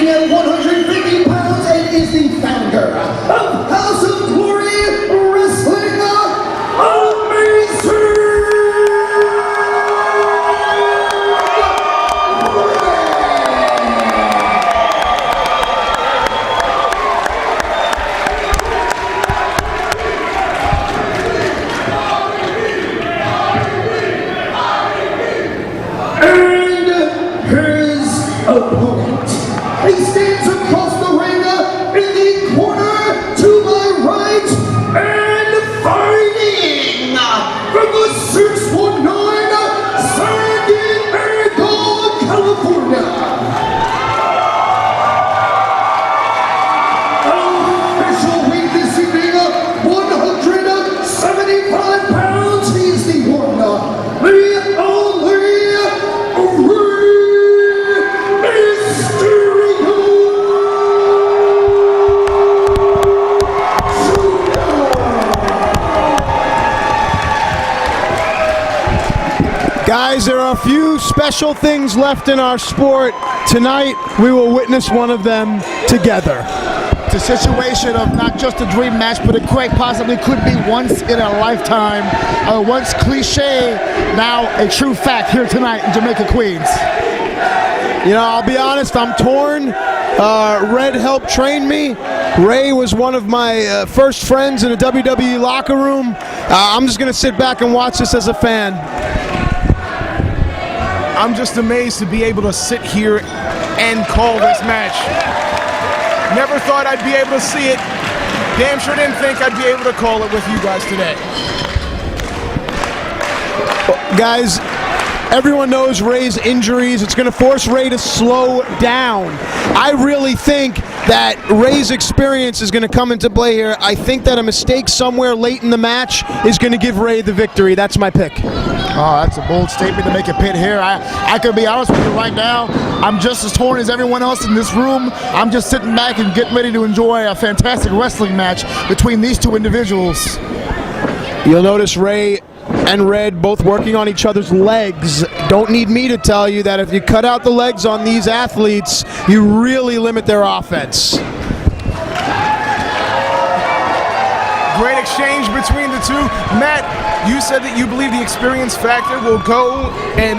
weighing at 150 pounds and is the founder of House of Glory Wrestling, Amazing! Opponent. He stands across the ring in the corner to my right and fighting from the 619 San Diego, California. Official weight this evening, 175 pounds. He is the one, the only Guys, there are a few special things left in our sport. Tonight, we will witness one of them together. It's a situation of not just a dream match, but it quite possibly could be once in a lifetime. Once cliche, now a true fact here tonight in Jamaica, Queens. You know, I'll be honest, I'm torn. Red helped train me. Ray was one of my first friends in a WWE locker room. I'm just going to sit back and watch this as a fan. I'm just amazed to be able to sit here and call this match. Never thought I'd be able to see it. Damn sure didn't think I'd be able to call it with you guys today. Guys, everyone knows Ray's injuries. It's going to force Ray to slow down. I really think that Ray's experience is going to come into play here. I think that a mistake somewhere late in the match is going to give Ray the victory. That's my pick. Oh, that's a bold statement to make a pit here. I could be honest with you right now. I'm just as torn as everyone else in this room. I'm just sitting back and getting ready to enjoy a fantastic wrestling match between these two individuals. You'll notice Ray and Red both working on each other's legs. Don't need me to tell you that if you cut out the legs on these athletes, you really limit their offense. Great exchange between the two. Matt, you said that you believe the experience factor will go and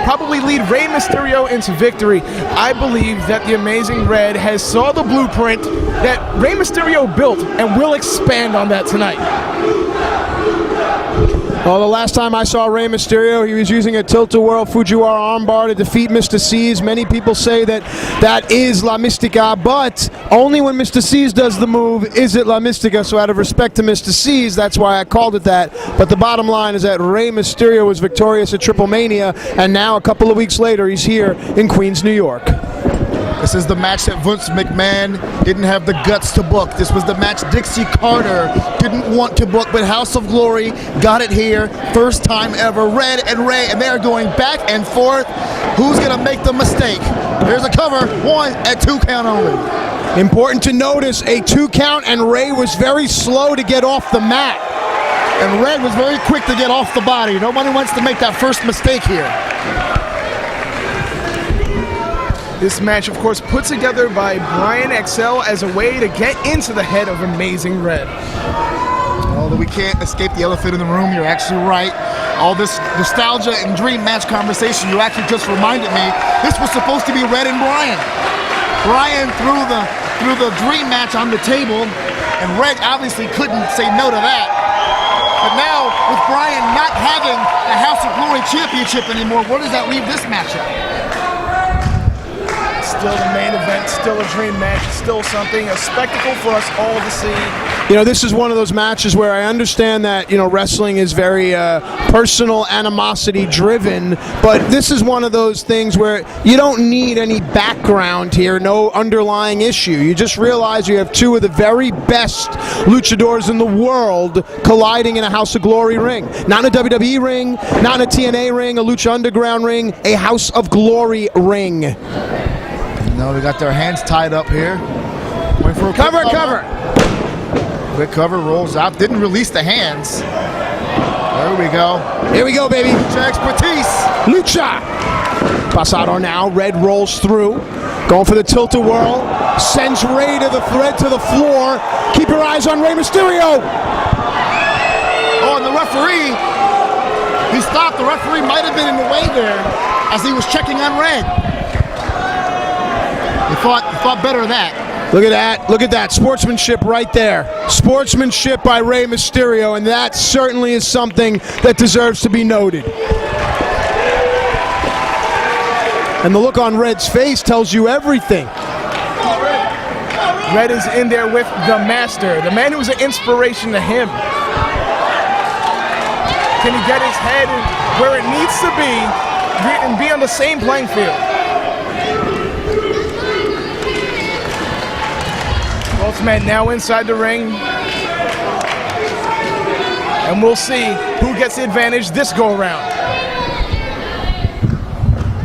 probably lead Rey Mysterio into victory. I believe that the Amazing Red has saw the blueprint that Rey Mysterio built and will expand on that tonight. Well, the last time I saw Rey Mysterio, he was using a tilt-a-whirl Fujiwara armbar to defeat Mr. C's. Many people say that that is La Mystica, but only when Mr. C's does the move is it La Mystica. So out of respect to Mr. C's, that's why I called it that. But the bottom line is that Rey Mysterio was victorious at Triple Mania, and now a couple of weeks later, he's here in Queens, New York. This is the match that Vince McMahon didn't have the guts to book. This was the match Dixie Carter didn't want to book, but House of Glory got it here. First time ever. Red and Ray, and they're going back and forth. Who's going to make the mistake? Here's a cover. 1 and 2 count only. Important to notice, a 2 count, and Ray was very slow to get off the mat. And Red was very quick to get off the body. Nobody wants to make that first mistake here. This match, of course, put together by Brian XL as a way to get into the head of Amazing Red. Although we can't escape the elephant in the room, you're actually right. All this nostalgia and dream match conversation, you actually just reminded me, this was supposed to be Red and Brian. Brian threw the dream match on the table, and Red obviously couldn't say no to that. But now, with Brian not having the House of Glory Championship anymore, where does that leave this matchup? Still the main event, still a dream match, still something, a spectacle for us all to see. You know, this is one of those matches where I understand that, you know, wrestling is very personal animosity driven, but this is one of those things where you don't need any background here, no underlying issue. You just realize you have two of the very best luchadors in the world colliding in a House of Glory ring. Not in a WWE ring, not in a TNA ring, a Lucha Underground ring, a House of Glory ring. No, they got their hands tied up here. Wait for a cover. Quick cover, rolls out, didn't release the hands. There we go. Here we go, baby. Lucha expertise. Lucha. Pasado now, Red rolls through, going for the tilt-a-whirl, sends Rey to the floor. Keep your eyes on Rey Mysterio. Oh, and the referee, he stopped. The referee might have been in the way there as he was checking on Red. He thought better of that. Look at that, sportsmanship right there. Sportsmanship by Rey Mysterio, and that certainly is something that deserves to be noted. And the look on Red's face tells you everything. Red is in there with the master, the man who's an inspiration to him. Can he get his head where it needs to be and be on the same playing field? Both men now inside the ring. And we'll see who gets the advantage this go-around.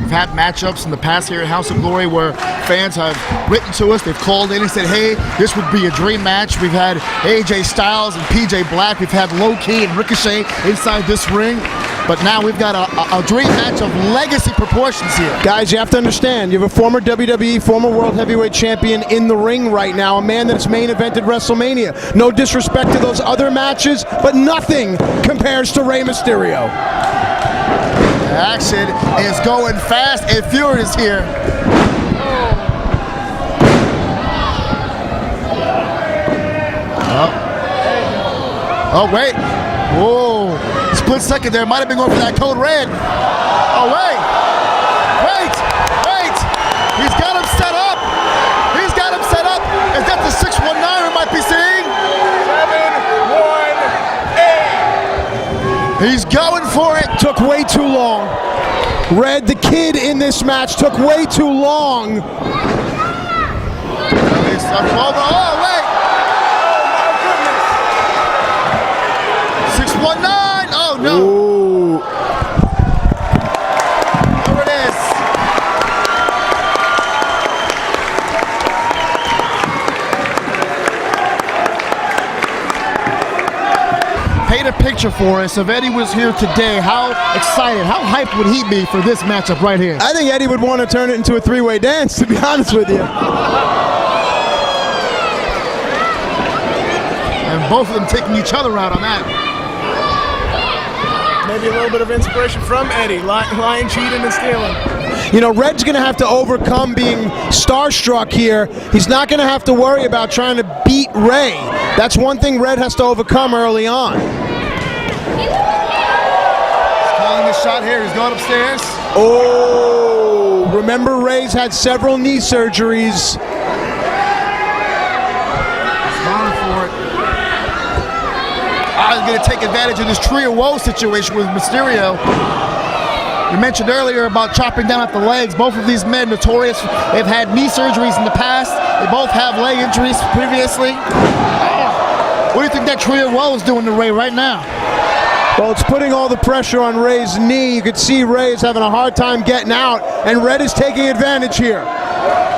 We've had matchups in the past here at House of Glory where fans have written to us, they've called in and said, hey, this would be a dream match. We've had AJ Styles and PJ Black. We've had Low Key and Ricochet inside this ring. But now we've got a dream match of legacy proportions here. Guys, you have to understand, you have a former WWE, former World Heavyweight Champion in the ring right now, a man that's main evented WrestleMania. No disrespect to those other matches, but nothing compares to Rey Mysterio. Action is going fast and furious here. Oh, wait. Whoa. Split second there. Might have been going for that code red. Oh, wait. Wait. He's got him set up. Is that the 619 we might be seeing? 7-1-8. He's going for it. Took way too long. Red, the kid in this match, took way too long. Oh, wait. 619. Oh, no. Ooh. There it is. Paint a picture for us. If Eddie was here today, how excited, how hyped would he be for this matchup right here? I think Eddie would want to turn it into a three-way dance, to be honest with you. And both of them taking each other out on that. Maybe a little bit of inspiration from Eddie, lying, cheating, and stealing. You know, Red's going to have to overcome being starstruck here. He's not going to have to worry about trying to beat Rey. That's one thing Red has to overcome early on. He's calling this shot here. He's going upstairs. Oh, remember Rey's had several knee surgeries. He's going for it. I was going to take advantage of this tree of woe situation with Mysterio. We mentioned earlier about chopping down at the legs. Both of these men notorious. They've had knee surgeries in the past. They both have leg injuries previously. What do you think that tree of woe is doing to Rey right now? Well, it's putting all the pressure on Rey's knee. You could see Rey is having a hard time getting out, and Red is taking advantage here.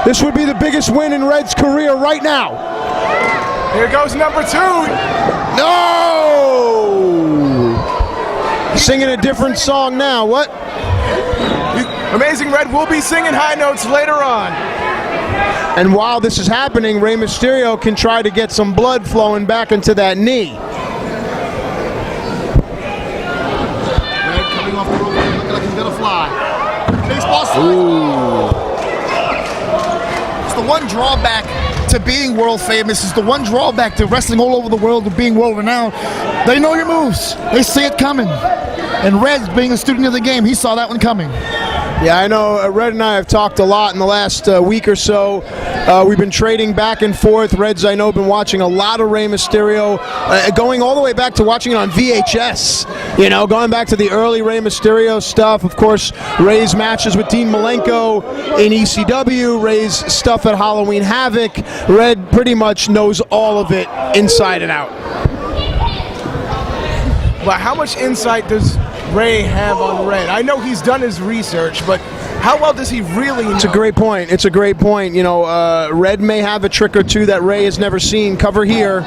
This would be the biggest win in Red's career right now. Here goes number 2. No! Singing a different song now. What? Amazing Red will be singing high notes later on. And while this is happening, Rey Mysterio can try to get some blood flowing back into that knee. Red coming off the rope, looking like he's gonna fly. Baseball slide. It's the one drawback to being world famous. Is the one drawback to wrestling all over the world, to being world renowned. They know your moves. They see it coming. And Red, being a student of the game, he saw that one coming. Yeah, I know. Red and I have talked a lot in the last week or so. We've been trading back and forth. Red's, I know, been watching a lot of Rey Mysterio, going all the way back to watching it on VHS. You know, going back to the early Rey Mysterio stuff. Of course, Rey's matches with Dean Malenko in ECW, Rey's stuff at Halloween Havoc. Red pretty much knows all of it inside and out. Well, how much insight does Rey have on Red? I know he's done his research, but how well does he really know? It's a great point. It's a great point. You know, Red may have a trick or two that Rey has never seen. Cover here.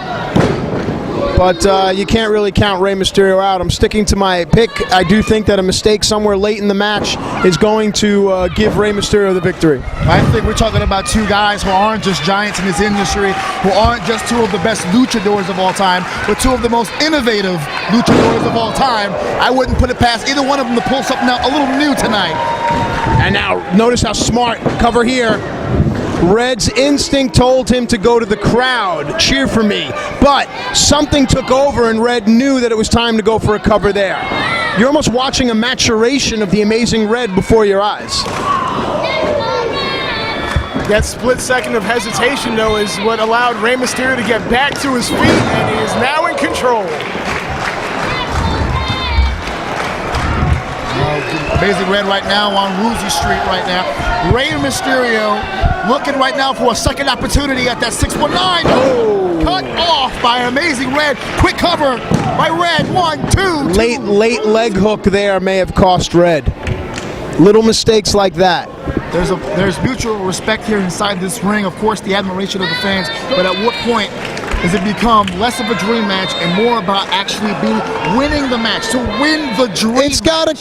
but you can't really count Rey Mysterio out. I'm sticking to my pick. I do think that a mistake somewhere late in the match is going to give Rey Mysterio the victory. I think we're talking about two guys who aren't just giants in this industry, who aren't just two of the best luchadors of all time, but two of the most innovative luchadors of all time. I wouldn't put it past either one of them to pull something out a little new tonight. And now, notice how smart, cover here. Red's instinct told him to go to the crowd, cheer for me, but something took over and Red knew that it was time to go for a cover there. You're almost watching a maturation of the Amazing Red before your eyes. That split second of hesitation, though, is what allowed Rey Mysterio to get back to his feet, and he is now in control. Amazing Red right now on Woozy Street right now. Rey Mysterio looking right now for a second opportunity at that 619. Oh. Cut off by Amazing Red. Quick cover by Red. 1, 2. Late leg hook there may have cost Red. Little mistakes like that. There's mutual respect here inside this ring. Of course, the admiration of the fans. But at what point does it become less of a dream match and more about actually winning the match, to win the dream? It's gotta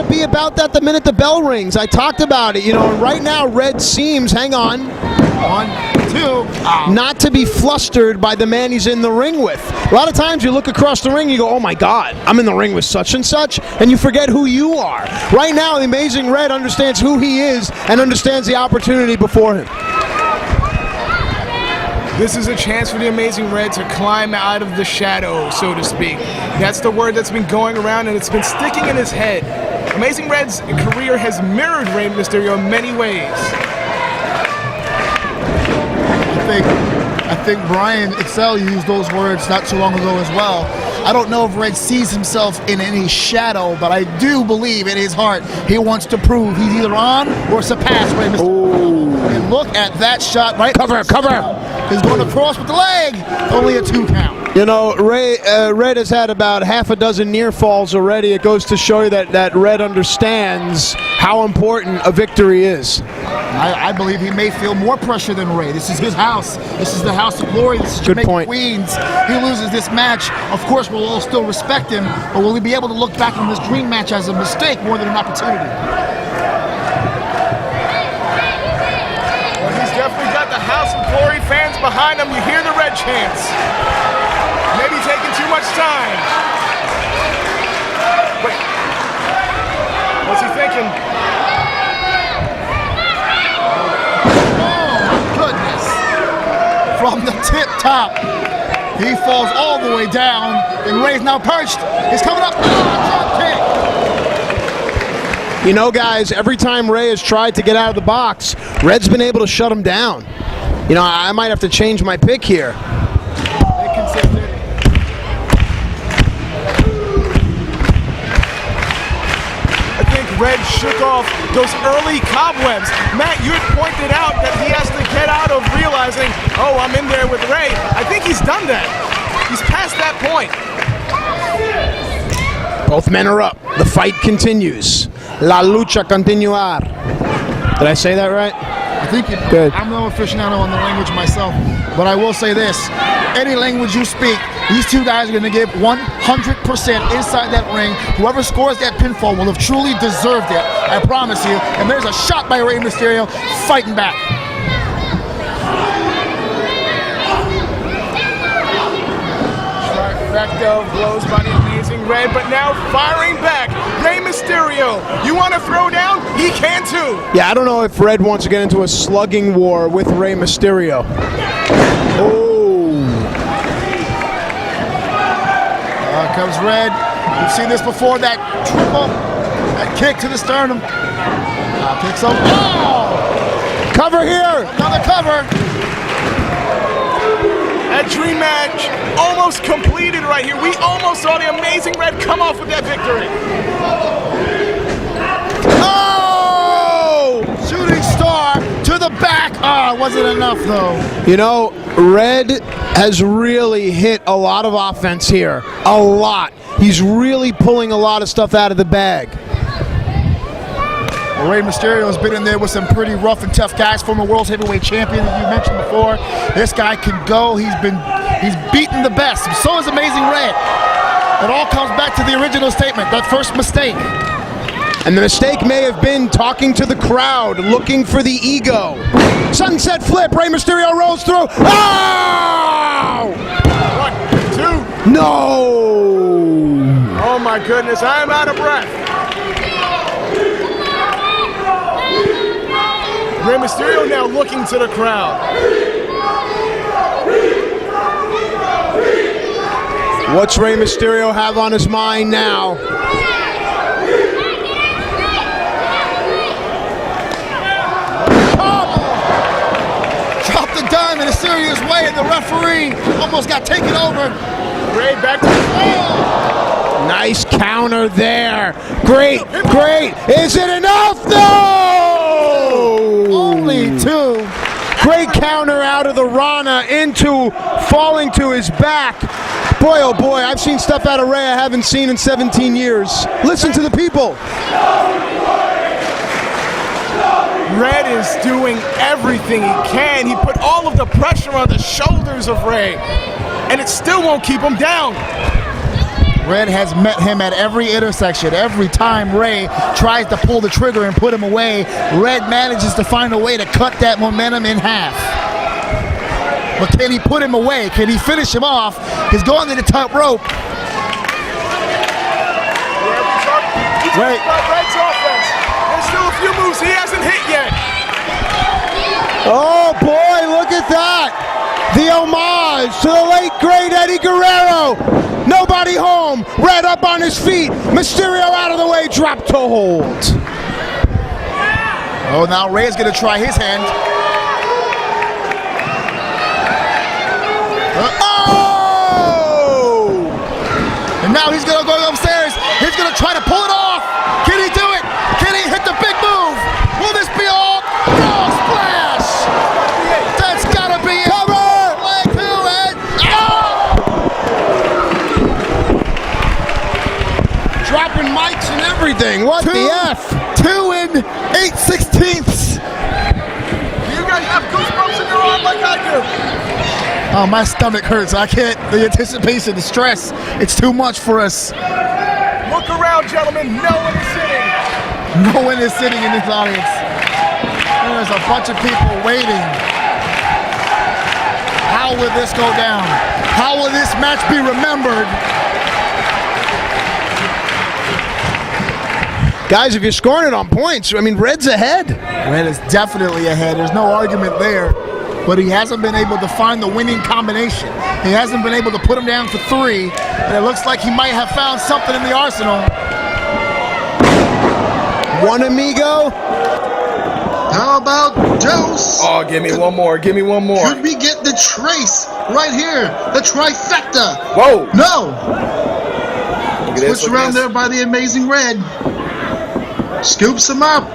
be about that the minute the bell rings. I talked about it, and right now Red seems, hang on, 1, 2, not to be flustered by the man he's in the ring with. A lot of times you look across the ring, you go, oh my God, I'm in the ring with such and such, and you forget who you are. Right now, the Amazing Red understands who he is and understands the opportunity before him. This is a chance for the Amazing Red to climb out of the shadow, so to speak. That's the word that's been going around, and it's been sticking in his head. Amazing Red's career has mirrored Rey Mysterio in many ways. I think Brian Excel used those words not too long ago as well. I don't know if Red sees himself in any shadow, but I do believe in his heart he wants to prove he's either on or surpass Rey Mysterio. And look at that shot right. Cover. He's going across with the leg. Only a 2 count. Red has had about half a dozen near falls already. It goes to show you that Red understands how important a victory is. I believe he may feel more pressure than Ray. This is his house. This is the house of glory. This is Good Jamaica point. Queens. He loses this match. Of course, we'll all still respect him, but will he be able to look back on this dream match as a mistake more than an opportunity? Well, he's definitely got the House of Glory fans behind him. You hear the Red chants. Maybe taking too much time. Wait. What's he thinking? From the tip top, he falls all the way down, and Ray's now perched. He's coming up. Drop kick. Guys, every time Ray has tried to get out of the box, Red's been able to shut him down. I might have to change my pick here. Stay consistent. I think Red shook off those early cobwebs. Matt, you had pointed out that he has to get out of realizing, oh, I'm in there with Ray. I think he's done that. He's past that point. Both men are up. The fight continues. La lucha continuar. Did I say that right? I think it, Good. I'm no aficionado on the language myself, but I will say this. Any language you speak, these two guys are going to give 100% inside that ring. Whoever scores that pinfall will have truly deserved it. I promise you. And there's a shot by Rey Mysterio fighting back. Trifecta of blows by the Amazing Red, but now firing back. Rey Mysterio, you want to throw down? He can too. Yeah, I don't know if Red wants to get into a slugging war with Rey Mysterio. Comes Red. We've seen this before, that triple, that kick to the sternum. Kicks up. Oh! Cover here! Another cover. That dream match almost completed right here. We almost saw the Amazing Red come off with that victory. Oh! Shooting star to the back. Wasn't enough though. Red has really hit a lot of offense here. A lot. He's really pulling a lot of stuff out of the bag. Rey Mysterio has been in there with some pretty rough and tough guys. Former World Heavyweight Champion, as you mentioned before. This guy can go. He's beaten the best. So is Amazing Red. It all comes back to the original statement, that first mistake. And the mistake may have been talking to the crowd, looking for the ego. Sunset flip, Rey Mysterio rolls through. Oh! 1, 2. No! Oh my goodness, I'm out of breath. Rey Mysterio now looking to the crowd. What's Rey Mysterio have on his mind now? Dropped the dime in a serious way, and the referee almost got taken over. Rey back to the floor. Nice counter there. Great, great. Is it enough? No! Only 2. Great counter out of the Rana into falling to his back. Boy, oh boy, I've seen stuff out of Rey I haven't seen in 17 years. Listen to the people. Red is doing everything he can. He put all of the pressure on the shoulders of Rey, and it still won't keep him down. Red has met him at every intersection. Every time Rey tries to pull the trigger and put him away, Red manages to find a way to cut that momentum in half. But can he put him away? Can he finish him off? He's going to the top rope. Right. Red's offense. There's still a few moves he hasn't hit yet. Oh boy, look at that. The homage to the late great Eddie Guerrero. Nobody home. Red up on his feet. Mysterio out of the way. Drop to hold. Oh, now Rey's going to try his hand. Oh! And now he's going to go upstairs. He's going to try to pull it off. Can he do it? Can he hit the big move? Will this be all? Oh, splash! That's got to be it. Cover! Leg 2 and oh! Dropping mics and everything. What the F? 2 and 8/16. You guys have goosebumps in your arm like I do. Oh, my stomach hurts. I can't. The anticipation, the stress, it's too much for us. Look around, gentlemen. No one is sitting. No one is sitting in this audience. There's a bunch of people waiting. How will this go down? How will this match be remembered? Guys, if you're scoring it on points, I mean, Red's ahead. Red is definitely ahead. There's no argument there. But he hasn't been able to find the winning combination. He hasn't been able to put him down for 3. And it looks like he might have found something in the arsenal. One amigo. How about Dose? Oh, give me one more. Give me one more. Could we get the trace right here? The trifecta. Whoa. No. Look at this, Switch look at around this. there by the Amazing Red. Scoops him up.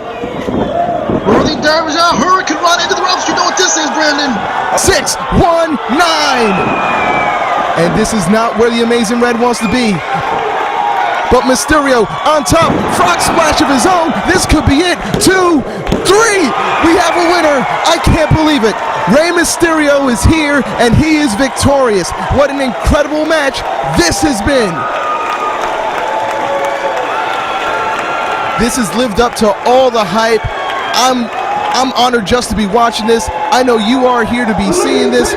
Worthy Dervish, Hurricane run into the ropes. You know what this is, Brandon. 6-1-9. And this is not where the Amazing Red wants to be. But Mysterio on top, frog splash of his own. This could be it. 2, 3. We have a winner. I can't believe it. Rey Mysterio is here and he is victorious. What an incredible match this has been. This has lived up to all the hype. I'm honored just to be watching this. I know you are here to be seeing this.